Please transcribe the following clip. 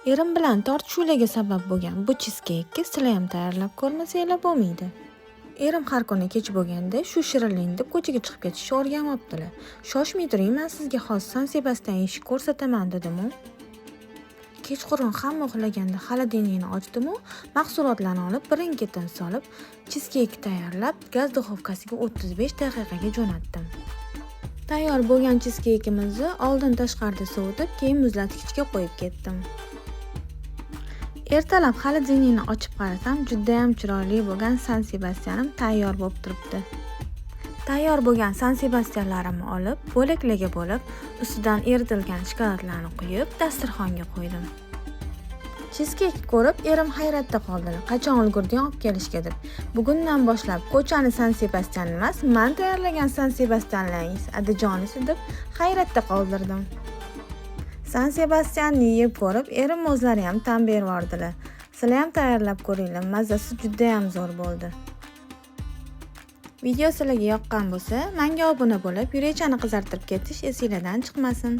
Erim bilan tortishuvlarga sabab bo'lgan bu cheescake'ni sizlar ham tayyorlab ko'rmasanglar bo'lmaydi. Erim har kuni kech bo'lganda shu shirinlikni deb ko'chaga chiqib ketishni o'rganmoqdilar. Shoshmay turing, men sizga hozir San Sebastian eshik ko'rsataman dedim-u. Kechqurun hamma uxlaganda xolodilnikni ochdim-u, mahsulotlarni olib birin-ketin solib, cheescake tayyorlab, gaz duxovkasiga 35 daqiqaga jo'natdim. Tayyor bo'lgan cheesecake'imizni oldin tashqarida sovutib, keyin muzlatgichga qo'yib ketdim. Ertalab xolodilnikni ochib qarasam, juda ham chiroyli bo'lgan San Sebastianim tayyor bo'lib turibdi. Tayyor bo'lgan San Sebastianlarimni olib, bo'laklarga bo'lib, ustidan eritilgan shokoladlarni quyib, dasturxonga qo'ydim. Cheescake ko'rib, erim hayratda qoldilar. Qachon ulgurding olib kelishga deb. Bugundan boshlab ko'chani San Sebastian emas, men tayyorlagan San Sebastianlaringiz adajonisi deb hayratda qoldirdim. San Sebastianni yeb ko'rib, erim o'zlari ham tan berib yubordilar. Sizlar ham tayyorlab ko'ringlar, mazasi juda ham zo'r bo'ldi. Video sizlarga yoqqan bo'lsa, menga obuna bo'lib, yurechani qizartirib ketish esingizdan chiqmasin.